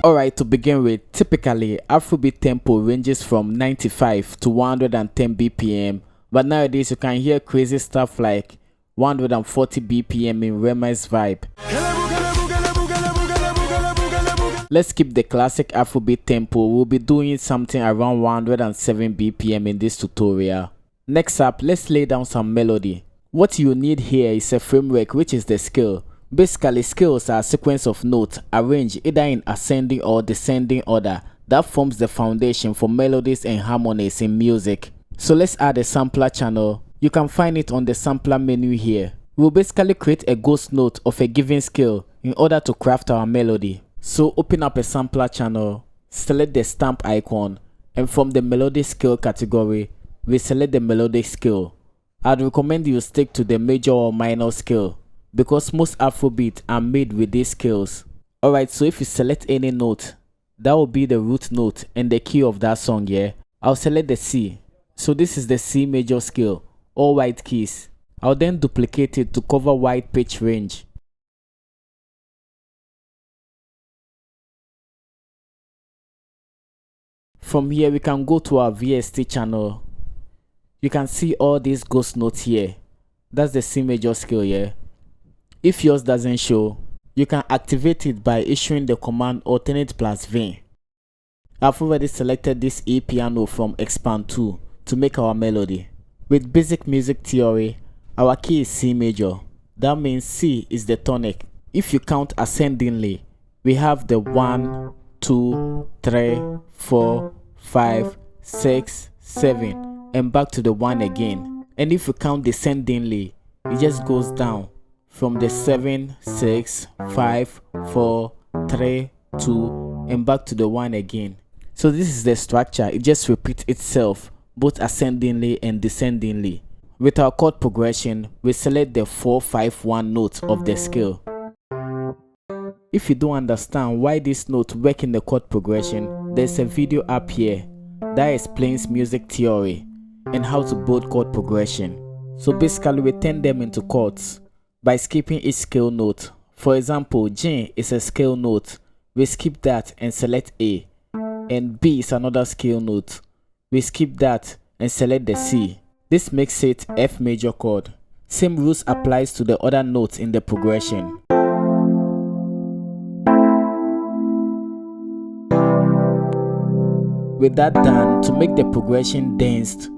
Alright, to begin with, typically Afrobeat tempo ranges from 95 to 110 BPM, but nowadays you can hear crazy stuff like 140 BPM in Rema's vibe. Let's keep the classic Afrobeat tempo. We'll be doing something around 107 BPM in this tutorial. Next up, let's lay down some melody. What you need here is a framework, which is the scale. Basically, scales are a sequence of notes arranged either in ascending or descending order that forms the foundation for melodies and harmonies in music. So let's add a sampler channel. You can find it on the sampler menu here. We'll basically create a ghost note of a given scale in order to craft our melody. So open up a sampler channel, select the stamp icon, and from the melodic scale category, we select the melodic scale. I'd recommend you stick to the major or minor scale, because most Afrobeat are made with these scales. Alright, so if you select any note, that will be the root note and the key of that song, yeah? I'll select the C. So this is the C major scale, all white keys. I'll then duplicate it to cover wide pitch range. From here, we can go to our VST channel. You can see all these ghost notes here. That's the C major scale, yeah? If yours doesn't show, you can activate it by issuing the command alternate plus V. I've already selected this E piano from Expand 2 to make our melody. With basic music theory, our key is C major. That means C is the tonic. If you count ascendingly, we have the 1, 2, 3, 4, 5, 6, 7, and back to the 1 again. And if you count descendingly, it just goes down from the 7, 6, 5, 4, 3, 2, and back to the 1 again. So this is the structure. It just repeats itself both ascendingly and descendingly. With our chord progression, we select the 4, 5, 1 note of the scale. If you don't understand why this note work in the chord progression, there's a video up here that explains music theory and how to build chord progression. So basically, we turn them into chords by skipping each scale note. For example, G is a scale note. We skip that and select A. And B is another scale note. We skip that and select the C. This makes it F major chord. Same rules applies to the other notes in the progression. With that done, to make the progression dense,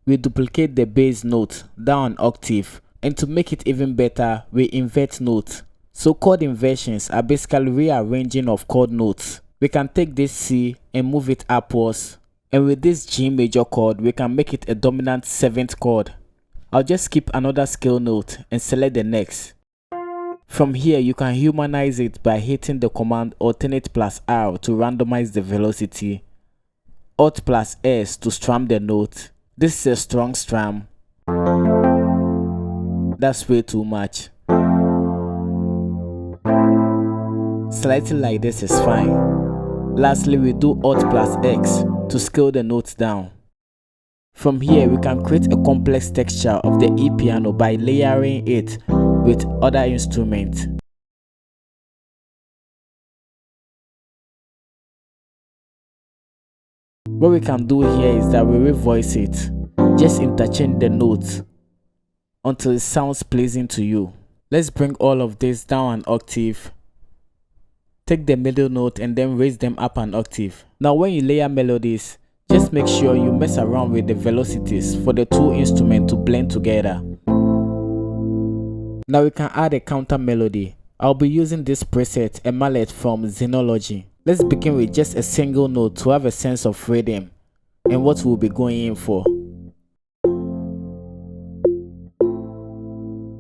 we duplicate the bass note down an octave, and to make it even better, we invert notes. So chord inversions are basically rearranging of chord notes. We can take this C and move it upwards, and with this G major chord, we can make it a dominant 7th chord. I'll just skip another scale note and select the next. From here, you can humanize it by hitting the command alternate plus R to randomize the velocity, Alt plus S to strum the note. This is a strong strum. That's way too much. Slightly like this is fine. Lastly, we do Alt plus X to scale the notes down. From here, we can create a complex texture of the E piano by layering it with other instruments. What we can do here is that we revoice it. Just interchange the notes until it sounds pleasing to you. Let's bring all of this down an octave. Take the middle note and then raise them up an octave. Now when you layer melodies, just make sure you mess around with the velocities for the two instruments to blend together. Now we can add a counter melody. I'll be using this preset, a mallet from Xenology. Let's begin with just a single note to have a sense of rhythm and what we'll be going in for.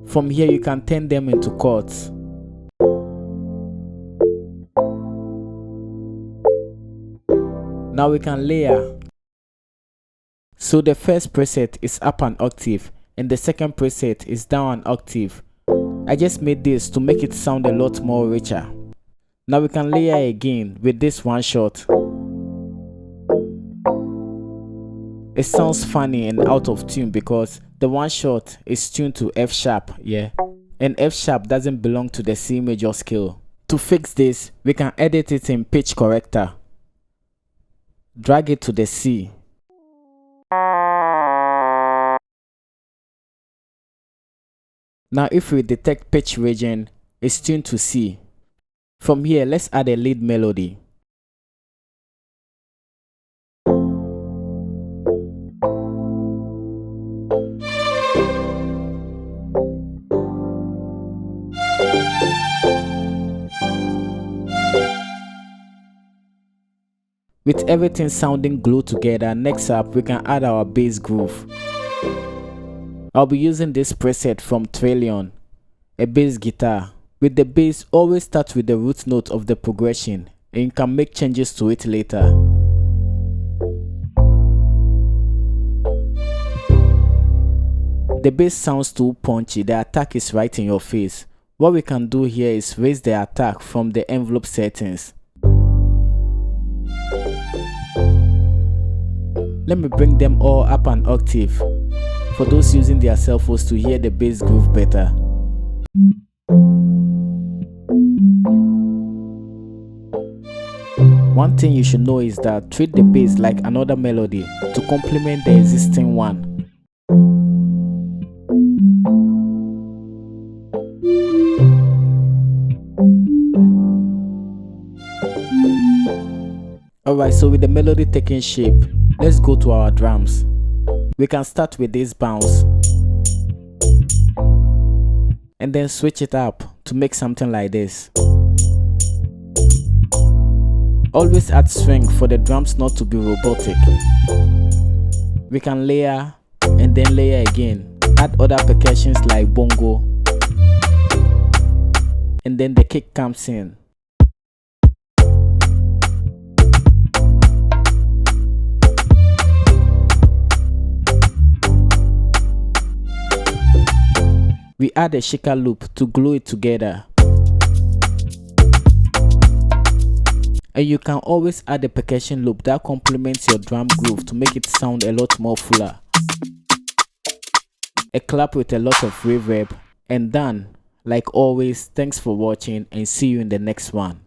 From here, you can turn them into chords. Now we can layer. So the first preset is up an octave and the second preset is down an octave. I just made this to make it sound a lot more richer. Now we can layer again with this one shot. It sounds funny and out of tune because the one shot is tuned to F sharp, yeah? And F sharp doesn't belong to the C major scale. To fix this, we can edit it in pitch corrector. Drag it to the C. Now if we detect pitch region, it's tuned to C. From here, let's add a lead melody. With everything sounding glued together, next up we can add our bass groove. I'll be using this preset from Trillion, a bass guitar. With the bass, always start with the root note of the progression, and you can make changes to it later. The bass sounds too punchy, the attack is right in your face. What we can do here is raise the attack from the envelope settings. Let me bring them all up an octave for those using their cell phones to hear the bass groove better. One thing you should know is that treat the bass like another melody to complement the existing one. Alright, so with the melody taking shape, let's go to our drums. We can start with this bounce and then switch it up to make something like this. Always add swing for the drums not to be robotic. We can layer and then layer again. Add other percussions like bongo, and then the kick comes in. We add a shaker loop to glue it together. And you can always add a percussion loop that complements your drum groove to make it sound a lot more fuller. A clap with a lot of reverb, and done. Like always, thanks for watching and see you in the next one.